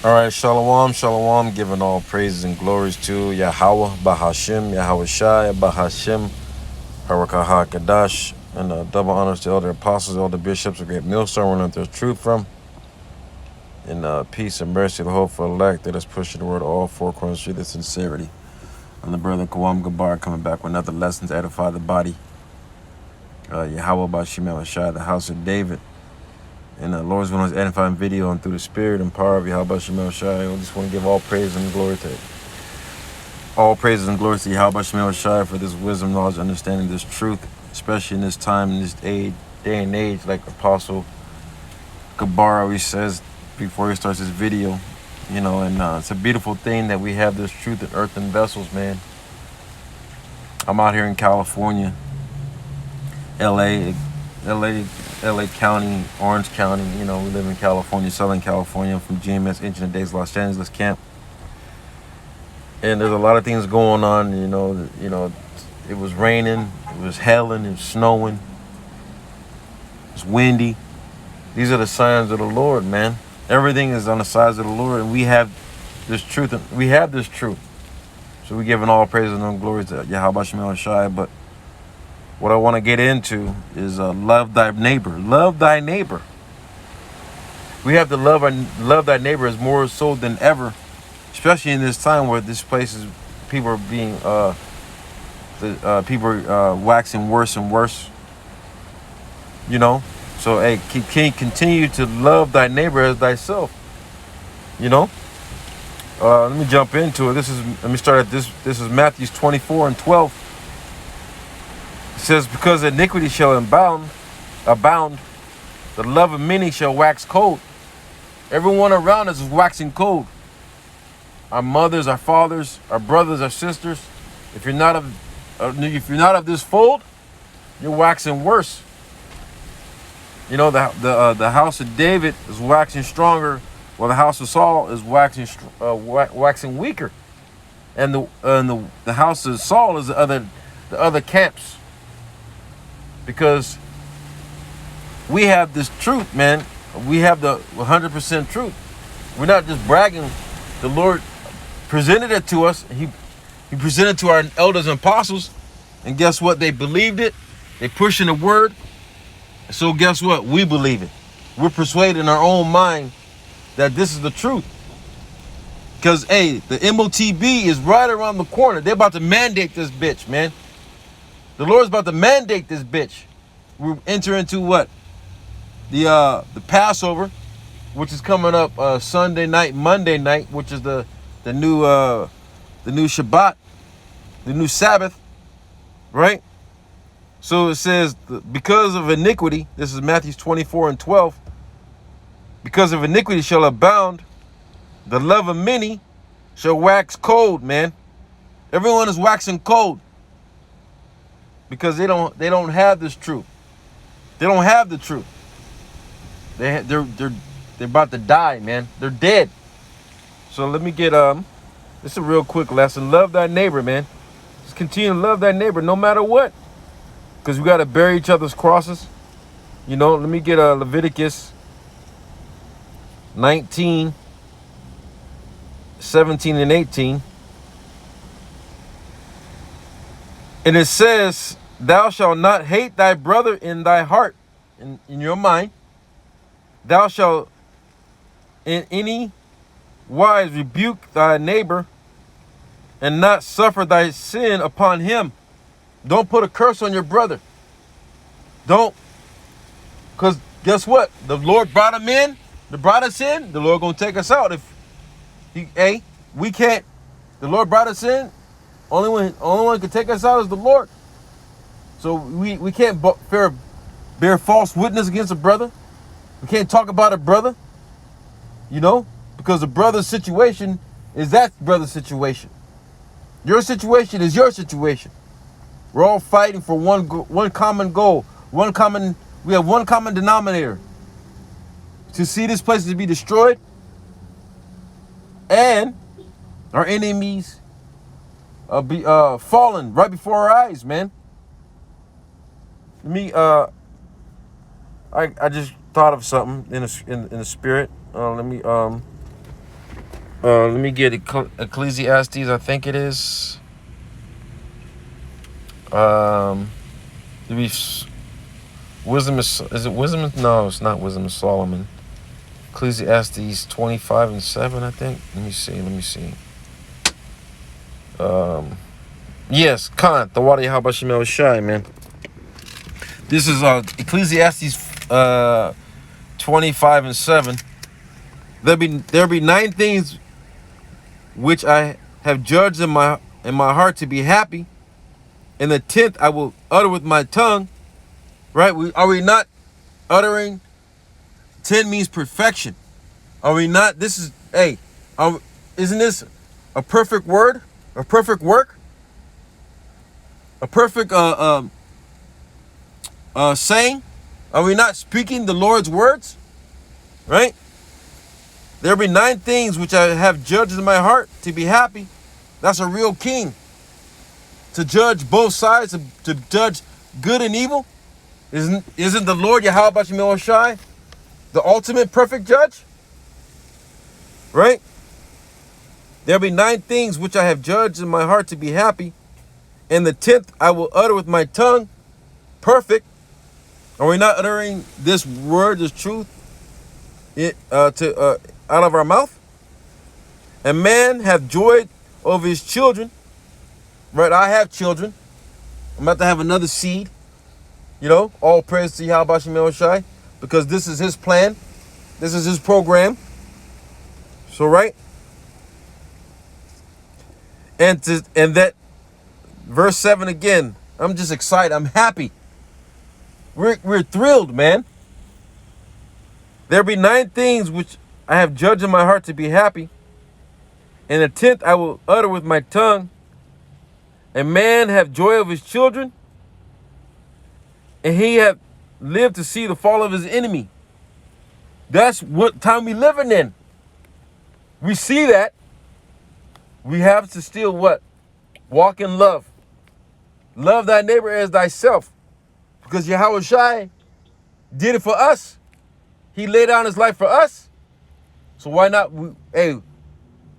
All right, shalom, shalom, giving all praises and glories to Yahweh, Bahashim, Yahweh Shai, Bahashim, Harakaha Kadash, and double honors to all the apostles, all the bishops, a great millstone, where there's truth from, and peace and mercy, the hope for elect that is pushing the word all four corners through the sincerity. And the brother Kawam Gabar coming back with another lesson to edify the body. Yahweh Bahashim, Yahweh Shai, the house of David. And the Lord's going to edifying video and through the spirit and power of Yahweh Shemel Shai. I just want to give all praise and glory to all praises and glory to Yahweh Shemel Shai for this wisdom, knowledge, understanding, this truth, especially in this time, in this day and age, like Apostle Gabar always says before he starts his video. And it's a beautiful thing that we have this truth in earthen vessels, man. I'm out here in California, LA County, Orange County. We live in California, Southern California. I'm from GMS Ancient Days Los Angeles camp, and there's a lot of things going on. It was raining, it was hailing, it was snowing, it was windy. These are the signs of the Lord, man. Everything is on the sides of the Lord, and we have this truth. So we're giving all praise and glory to Yahweh Shemel Shai. But what I want to get into is love thy neighbor. Love thy neighbor. We have to love thy neighbor as more so than ever, especially in this time where this place is people are being waxing worse and worse. So hey, can you continue to love thy neighbor as thyself? Let me jump into it. Let me start at this. This is Matthew 24:12. It says, because iniquity shall abound, the love of many shall wax cold. Everyone around us is waxing cold. Our mothers, our fathers, our brothers, our sisters. If you're not of this fold, you're waxing worse. The house of David is waxing stronger, while the house of Saul is waxing weaker. And the house of Saul is the other camps. Because we have this truth, man. We have the 100% truth. We're not just bragging. The Lord presented it to us. He presented it to our elders and apostles. And guess what? They believed it. They pushing the word. So guess what? We believe it. We're persuaded in our own mind that this is the truth. Because, hey, the MOTB is right around the corner. They're about to mandate this bitch, man. The Lord's about to mandate this bitch. We enter into what? The Passover, which is coming up Sunday night, Monday night, which is the new Shabbat, the new Sabbath, right? So it says, because of iniquity, this is Matthew 24:12. Because of iniquity shall abound, the love of many shall wax cold, man. Everyone is waxing cold. Because they don't have this truth. They don't have the truth. They're about to die, man. They're dead. So let me get this is a real quick lesson. Love thy neighbor, man. Just continue to love thy neighbor no matter what. Because we got to bear each other's crosses. Let me get Leviticus 19, 17, and 18. And it says, thou shalt not hate thy brother in thy heart, in your mind. Thou shalt in any wise rebuke thy neighbor and not suffer thy sin upon him. Don't put a curse on your brother. Don't. Because guess what? The Lord brought us in. The Lord going to take us out. We can't. The Lord brought us in. Only one who can take us out is the Lord. So we can't bear false witness against a brother. We can't talk about a brother. Because the brother's situation is that brother's situation. Your situation is your situation. We're all fighting for one common goal. We have one common denominator. To see this place to be destroyed. And our enemies be fallen right before our eyes, man. I just thought of something in the spirit. Let me Let me get Ecclesiastes. I think it is. To be wisdom is it wisdom? No, it's not wisdom of Solomon. Ecclesiastes 25:7, I think. Let me see. Yes, Khan, the water Yahweh Shemel Shai, man. This is Ecclesiastes 25:7. There be 9 things which I have judged in my heart to be happy, and the 10th I will utter with my tongue. Right? Are we not uttering? 10 means perfection. Are we not? This is isn't this a perfect word? A perfect work? A perfect saying? Are we not speaking the Lord's words? Right? There be 9 things which I have judged in my heart to be happy. That's a real king. To judge both sides, to judge good and evil. Isn't the Lord Yahweh Shemel Shai the ultimate perfect judge? Right? There be 9 things which I have judged in my heart to be happy, and the 10th I will utter with my tongue. Perfect. Are we not uttering this word, this truth, out of our mouth? A man hath joy over his children. Right? I have children. I'm about to have another seed. All praise to Yahweh Shemel Shai, because this is his plan. This is his program. So, right? And that verse 7 again, I'm just excited. I'm happy. We're thrilled, man. There be 9 things which I have judged in my heart to be happy, and the 10th I will utter with my tongue. A man have joy of his children, and he have lived to see the fall of his enemy. That's what time we living in. We see that. We have to still what? Walk in love. Love thy neighbor as thyself. Because Yahweh Shai did it for us. He laid down his life for us. So why not? We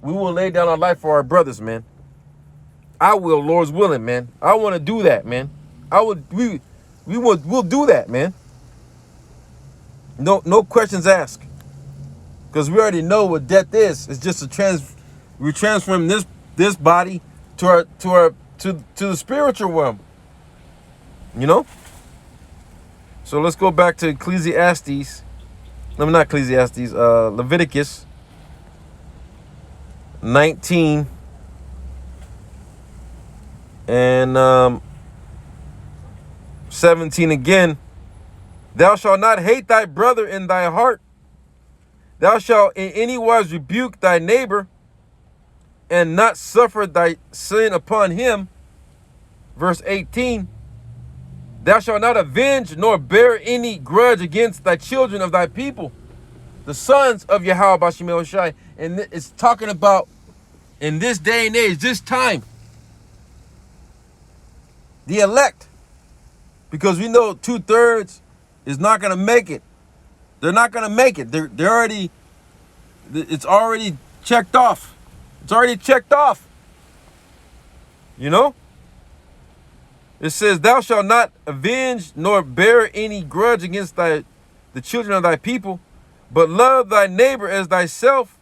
will lay down our life for our brothers, man. I will, Lord's willing, man. I want to do that, man. We'll do that, man. No questions asked. Because we already know what death is. It's just we transform this body to the spiritual realm. So let's go back to Ecclesiastes. No, not Ecclesiastes. Leviticus 19 and 17 again. Thou shalt not hate thy brother in thy heart. Thou shalt in any wise rebuke thy neighbor, and not suffer thy sin upon him. Verse 18. Thou shalt not avenge nor bear any grudge against thy children of thy people, the sons of Yahweh Shemel Shai. And it's talking about in this day and age, this time, the elect. Because we know 2/3 is not going to make it. They're not going to make it. It's already checked off. It's already checked off. It says, thou shalt not avenge nor bear any grudge against the children of thy people, but love thy neighbor as thyself.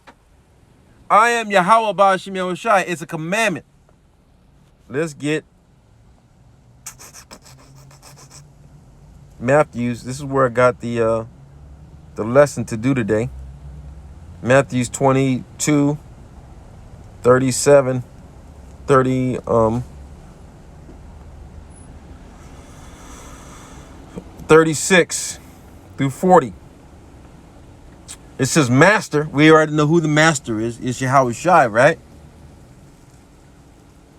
I am Yahweh Shemel Shai. It's a commandment. Let's get Matthews. This is where I got the lesson to do today. Matthews 22, 37, 36 through 40. It says, Master. We already know who the master is. It's Yahweh Shai, right?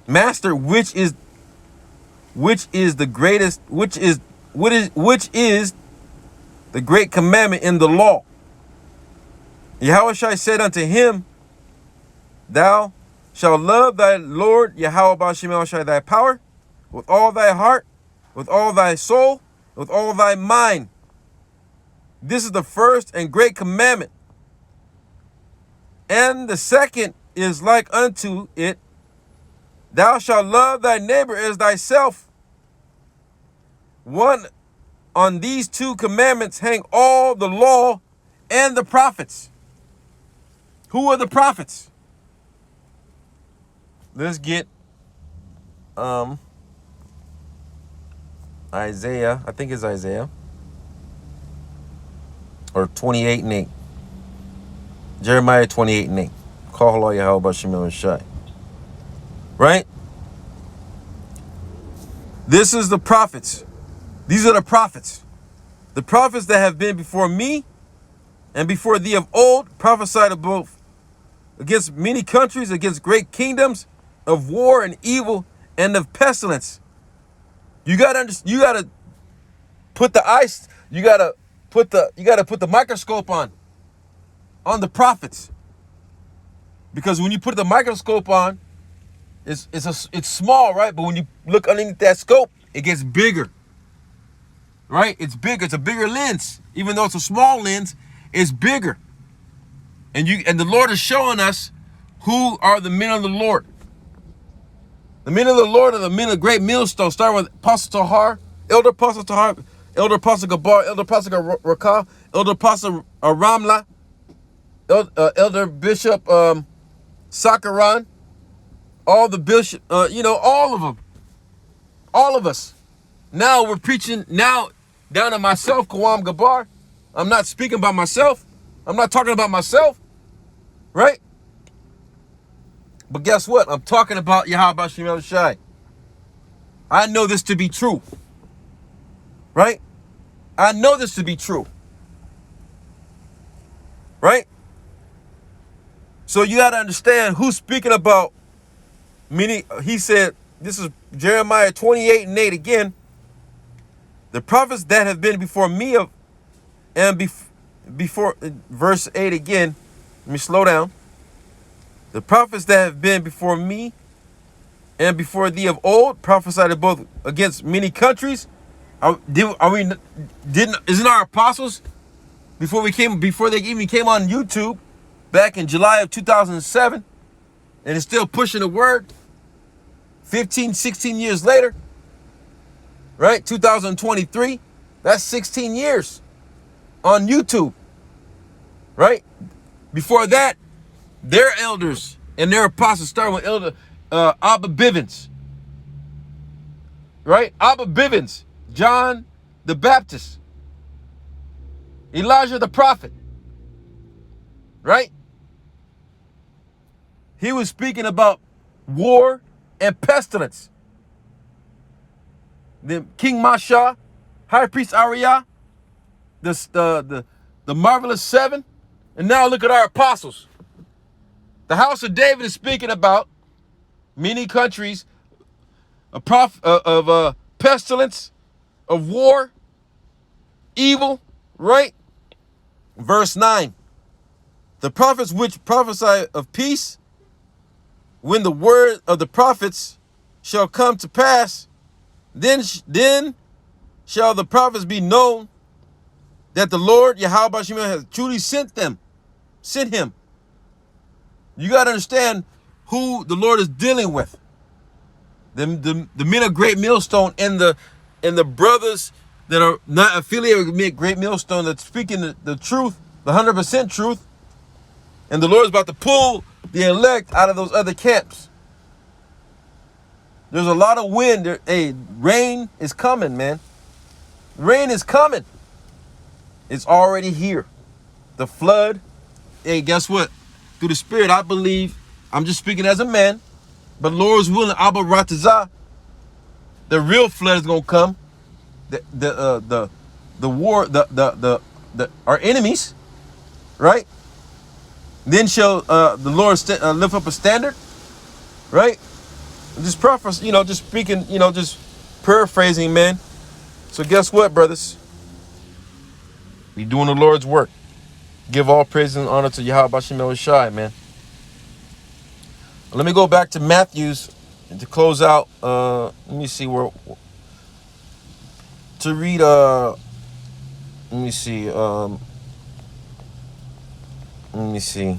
Master, which is the greatest, which is the great commandment in the law? Yahweh Shai said unto him, Thou shalt love thy Lord Yahweh Shemel Shai thy power, with all thy heart, with all thy soul, with all thy mind. This is the first and great commandment. And the second is like unto it, thou shalt love thy neighbor as thyself. One, on these two commandments hang all the law and the prophets. Who are the prophets? Let's get Isaiah. I think it's Isaiah. Or 28:8. Jeremiah 28:8. Call all Yahweh Shemel Shai. Right? This is the prophets. These are the prophets. The prophets that have been before me and before thee of old prophesied of both against many countries, against great kingdoms, of war and evil, and of pestilence. You gotta put the ice. You gotta put the microscope on the prophets, because when you put the microscope on, it's small, right? But when you look underneath that scope, it gets bigger, right? It's bigger. It's a bigger lens, even though it's a small lens. It's bigger, and the Lord is showing us who are the men of the Lord. The men of the Lord are the men of great millstone. Starting with Apostle Tahar, Elder Apostle Tahar, Elder Apostle Gabar, Elder Apostle Rakah, Elder Apostle Ramla, Elder Bishop Sakaran, all the bishop, all of them, all of us. Now we're preaching, now down to myself, Kawam Gabar. I'm not speaking about myself. I'm not talking about myself, right? But guess what? I'm talking about Yahweh Shemel Shai. I know this to be true. Right? I know this to be true. Right? So you got to understand who's speaking about many. He said, this is Jeremiah 28:8 again. The prophets that have been before me before verse 8 again. Let me slow down. The prophets that have been before me and before thee of old prophesied both against many countries. Isn't our apostles before they even came on YouTube back in July of 2007, and it's still pushing the word 15, 16 years later, right? 2023, that's 16 years on YouTube, right? Before that, their elders and their apostles, starting with Elder Abba Bivens, right? Abba Bivens, John the Baptist, Elijah the prophet, right? He was speaking about war and pestilence. The King Masha, High Priest Ariah, the marvelous seven, and now look at our apostles. The house of David is speaking about many countries, of pestilence, of war, evil, right? Verse 9. The prophets which prophesy of peace, when the word of the prophets shall come to pass, then shall the prophets be known that the Lord Yahweh Shemel has truly sent him. You got to understand who the Lord is dealing with. The men of Great Millstone and the brothers that are not affiliated with Great Millstone, that's speaking the truth, the 100% truth. And the Lord is about to pull the elect out of those other camps. There's a lot of wind. Rain is coming, man. Rain is coming. It's already here. The flood. Hey, guess what? Through the Spirit, I believe, I'm just speaking as a man, but Lord's willing, Abba Ratazah, the real flood is gonna come. The war, our enemies, right? Then shall the Lord lift up a standard, right? Just preface, just speaking, just paraphrasing, man. So guess what, brothers? We doing the Lord's work. Give all praise and honor to Yahweh Shemel Shai, man. Let me go back to Matthew's and to close out. Let me see where to read. Let me see. Let me see.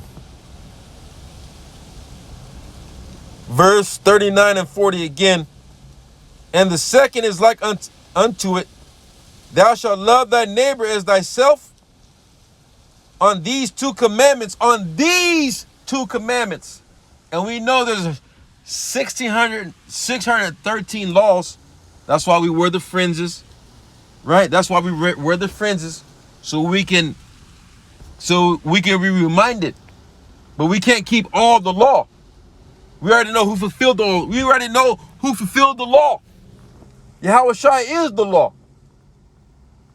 Verse 39 and 40 again. And the second is like unto it. Thou shalt love thy neighbor as thyself. On these two commandments. And we know there's 613 laws. That's why we wear the fringes. Right? That's why we wear the fringes. So we can be reminded. But we can't keep all the law. We already know who fulfilled the law. Yahweh Shai is the law.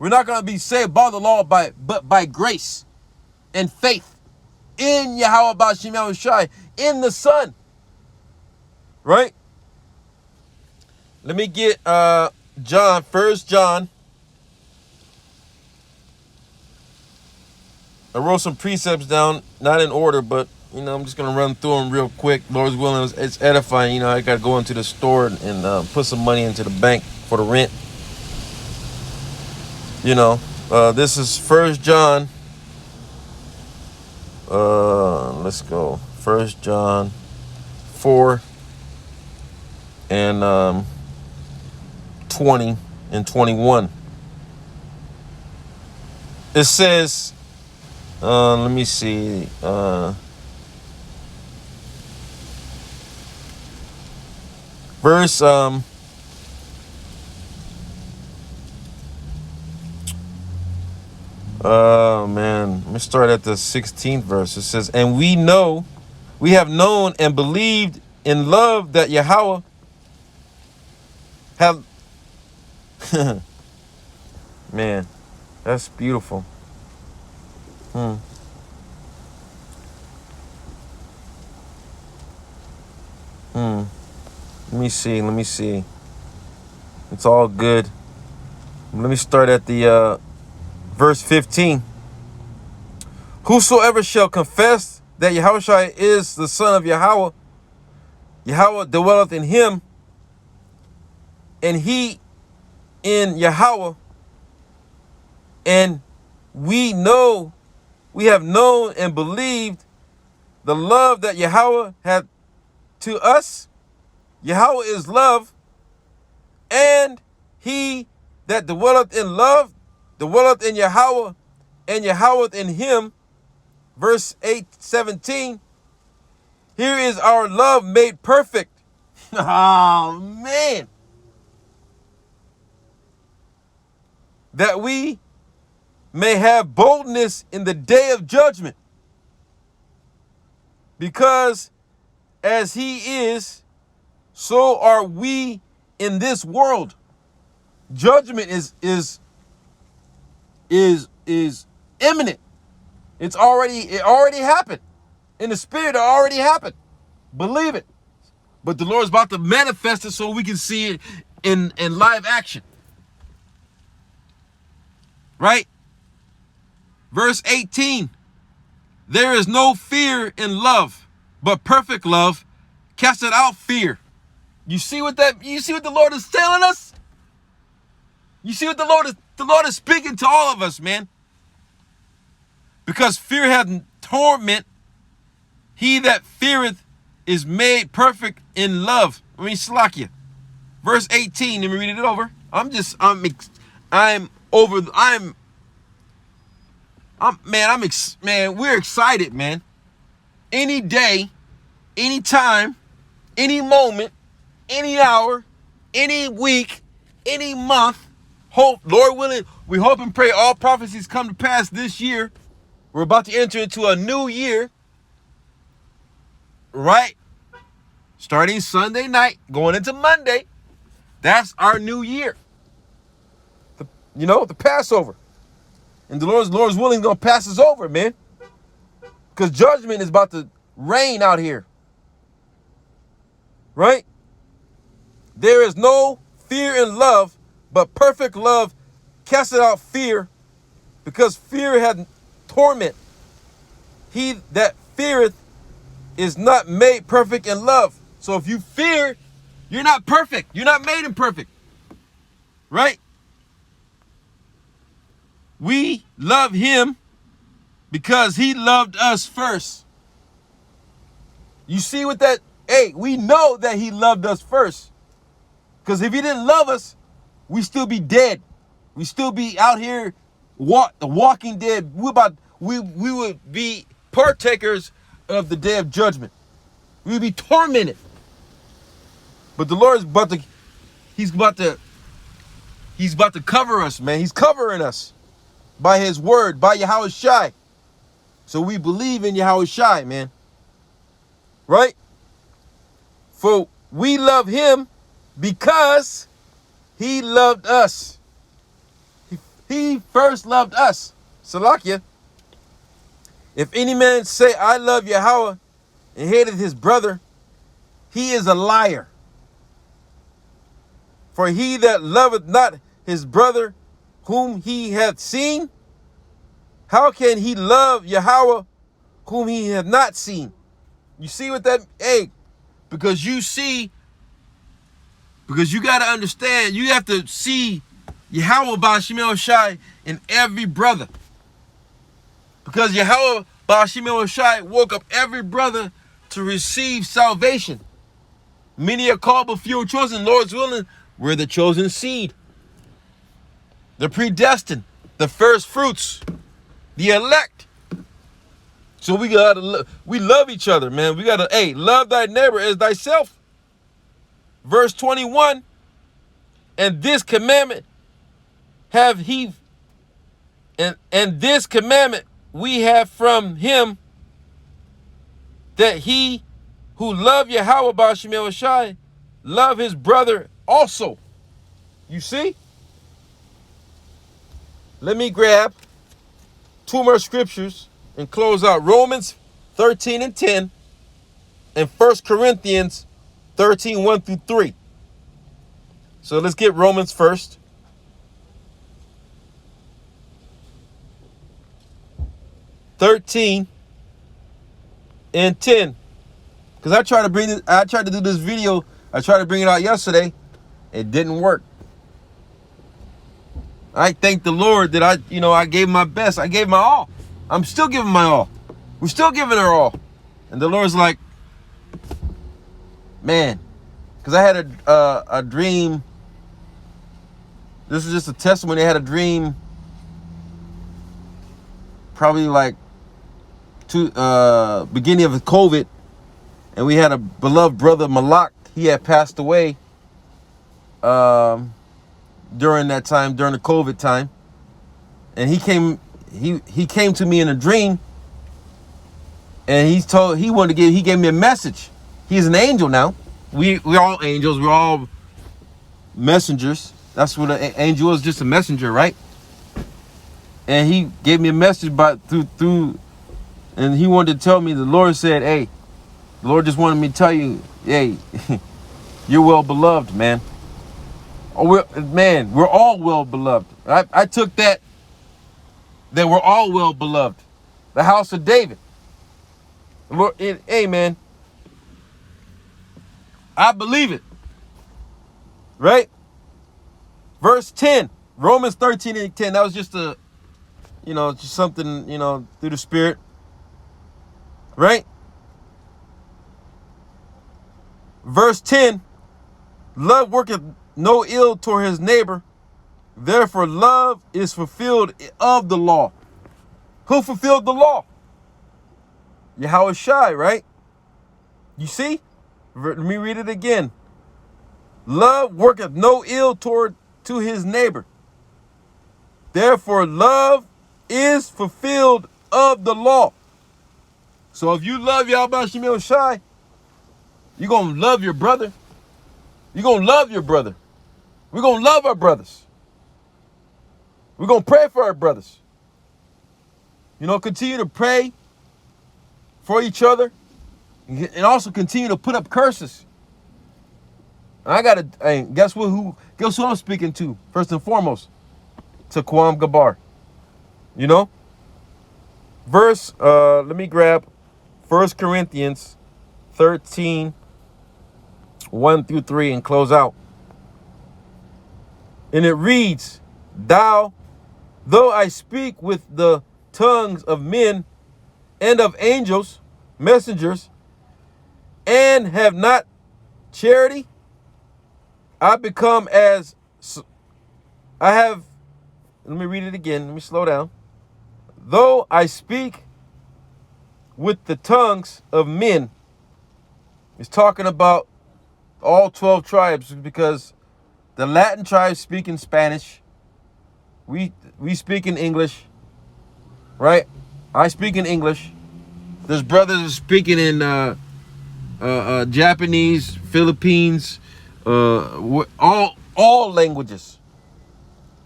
We're not going to be saved by the law but by grace and faith in Yahweh B'Shem Yahweh Shai, in the Son. Right? Let me get John, 1 John. I wrote some precepts down, not in order, but I'm just going to run through them real quick. Lord's willing, it's edifying. I got to go into the store and put some money into the bank for the rent. This is 1 John. Let's go. 1 John 4 and 20 and 21. It says, let me see. Verse oh man, let me start at the 16th verse. It says, and we have known and believed in love that Yahweh have man, that's beautiful. Let me see. It's all good. Let me start at the verse 15. Whosoever shall confess that Yahushua is the Son of Yahweh, Yahweh dwelleth in him, and he in Yahweh, and we have known and believed the love that Yahweh had to us. Yahweh is love, and he that dwelleth in love dwelleth in Yahweh, and Yahweh in him. Verse 17. Here is our love made perfect. Oh, man. That we may have boldness in the day of judgment. Because as he is, so are we in this world. Judgment is imminent. It already happened. In the spirit, it already happened. Believe it. But the Lord's about to manifest it so we can see it in live action. Right? Verse 18. There is no fear in love, but perfect love casteth out fear. You see what the Lord is telling us? You see what the Lord is speaking to all of us, man. Because fear hath torment, he that feareth is made perfect in love. Slakia. Verse 18, let me read it over. We're excited, man. Any day, any time, any moment, any hour, any week, any month, Lord willing, we hope and pray all prophecies come to pass this year. We're about to enter into a new year, right? Starting Sunday night, going into Monday. That's our new year. The Passover. And the Lord's willing going to pass us over, man. Because judgment is about to reign out here. Right? There is no fear in love, but perfect love casteth out fear, because fear hath torment. He that feareth is not made perfect in love. So if you fear, you're not perfect. You're not made imperfect. Right? We love him because he loved us first. You see what that hey, we know that he loved us first. Because if he didn't love us, we still be dead. We still be out here walking dead. We would be partakers of the day of judgment. We would be tormented. But the Lord is he's about to cover us, man. He's covering us by his word, by Yahweh Shai. So we believe in Yahweh Shai, man. Right? For we love him because he loved us. He first loved us. Salakia. If any man say, I love Yahweh, and hated his brother, he is a liar. For he that loveth not his brother whom he hath seen, how can he love Yahweh whom he hath not seen? You see what that, hey, because you got to understand, you have to see Yahweh Ba'ashem El Shai in every brother. Because Yahweh Ba'ashem El Shai woke up every brother to receive salvation. Many are called, but few are chosen. Lord's willing, we're the chosen seed. The predestined, the first fruits, the elect. So we love each other, man. We gotta, hey, love thy neighbor as thyself. Verse 21, and this commandment have he, and this commandment we have from him, that he who love Yahweh Ba'ashem El Shai love his brother also. You see? Let me grab two more scriptures and close out. Romans 13 and 10 and 1 Corinthians 13, 1 through 3. So let's get Romans first. 13 and 10. Because I tried to do this video. I tried to bring it out yesterday. It didn't work. I thank the Lord that I gave my best. I gave my all. I'm still giving my all. We're still giving our all. And the Lord's like, man, because I had a dream. This is just a testimony. I had a dream probably like beginning of COVID. And we had a beloved brother, Malak. He had passed away during that time, during the COVID time. And he came to me in a dream, and he gave me a message. He's an angel now. We're all angels, we're all messengers. That's what an angel is, just a messenger, right? And he gave me a message through and he wanted to tell me, the Lord said, hey, the Lord just wanted me to tell you, hey, you're well beloved, man. We're all well beloved. I took that we're all well beloved. The house of David. Lord, hey, man, I believe it. Right? Verse 10, Romans 13 and 10. That was just just something, through the Spirit. Right? Verse 10, love worketh no ill toward his neighbor. Therefore, love is fulfilled of the law. Who fulfilled the law? Yahweh Shai, right? You see? Let me read it again. Love worketh no ill to his neighbor. Therefore, love is fulfilled of the law. So if you love Yahweh Ba'ashem El Shai, you're going to love your brother. You're going to love your brother. We're going to love our brothers. We're going to pray for our brothers. Continue to pray for each other and also continue to put up curses. And guess who I'm speaking to first and foremost? To Kwam Gabar. Verse, let me grab 1 Corinthians 13, 1 through 3 and close out. And it reads, though I speak with the tongues of men and of angels, messengers, and have not charity, I become as I have. Let me read it again. Let me slow down. Though I speak with the tongues of men, it's talking about all 12 tribes, because the Latin tribes speak in Spanish. We speak in English, right? I speak in English. There's brothers speaking in Japanese, Philippines, all languages,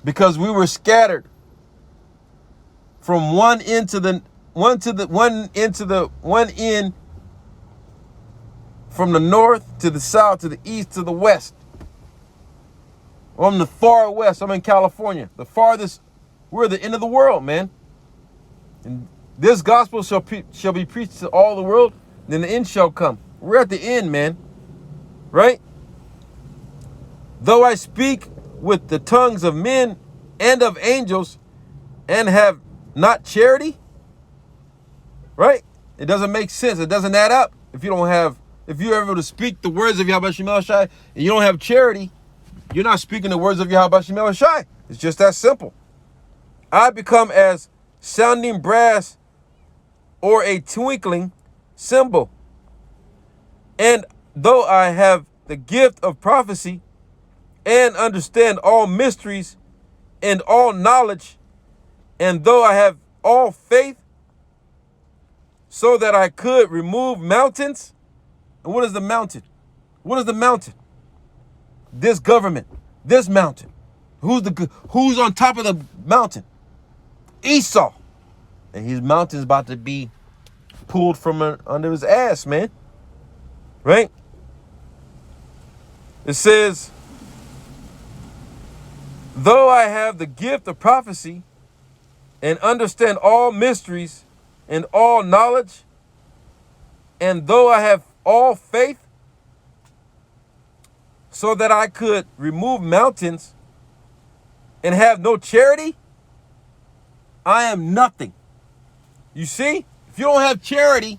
because we were scattered from one end from the north to the south to the east to the west. I'm the far west. I'm in California, the farthest. We're the end of the world, man. And this gospel shall be preached to all the world. Then the end shall come. We're at the end, man. Right? Though I speak with the tongues of men and of angels and have not charity, right? It doesn't make sense. It doesn't add up. If you're able to speak the words of Yahweh Shemel Shai and you don't have charity, you're not speaking the words of Yahweh Shemel Shai. It's just that simple. I become as sounding brass or a twinkling cymbal. And though I have the gift of prophecy and understand all mysteries and all knowledge, and though I have all faith so that I could remove mountains. And what is the mountain? What is the mountain? This government, this mountain. Who's on top of the mountain? Esau. And his mountain's about to be pulled from under his ass, man. Right? It says, though I have the gift of prophecy and understand all mysteries and all knowledge, and though I have all faith so that I could remove mountains and have no charity, I am nothing. You see, if you don't have charity,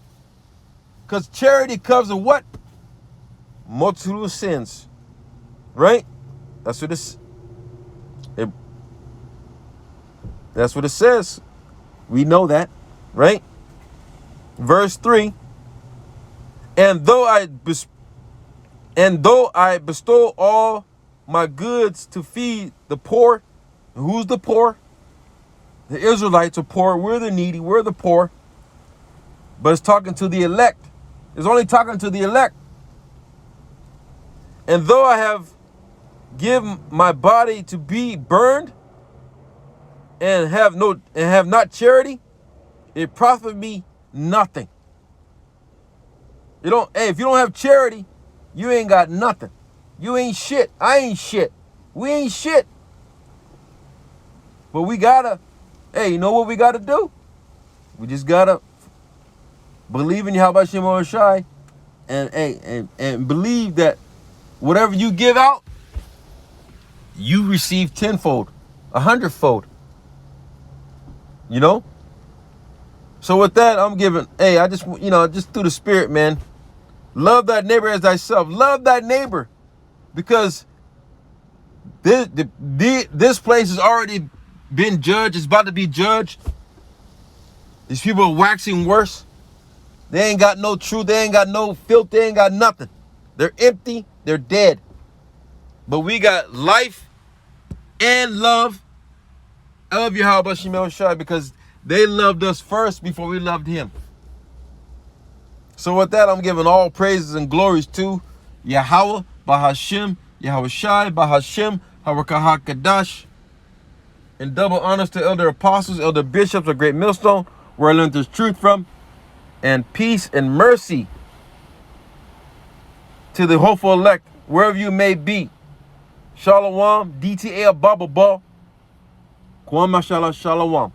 because charity covers what? Multitude of sins, right? That's what that's what it says. We know that, right? Verse 3. And though I bestow all my goods to feed the poor. Who's the poor? The Israelites are poor. We're the needy. We're the poor. But it's talking to the elect. It's only talking to the elect. And though I have given my body to be burned and have not charity, it profit me nothing. If you don't have charity, you ain't got nothing. You ain't shit. I ain't shit. We ain't shit. But we gotta, you know what we gotta do? We just gotta believe in Yahweh Shemel Shai and believe that whatever you give out, you receive tenfold, 100-fold. You know? So with that, I'm giving, I just, just through the spirit, man, love thy neighbor as thyself. Love thy neighbor, because this place has already been judged. It's about to be judged. These people are waxing worse. They ain't got no truth. They ain't got no filth. They ain't got nothing. They're empty. They're dead. But we got life and love of Yahweh Shemel Shai, because they loved us first before we loved him. So with that, I'm giving all praises and glories to Yahweh, Bahashem, Yahweh Shai, Bahashem, Harakah Kadash. And double honors to elder apostles, elder bishops of Great Millstone, where I learned this truth from. And peace and mercy to the hopeful elect, wherever you may be. Shalom, DTA Baba Ba. Kwam Mashallah, Shalom.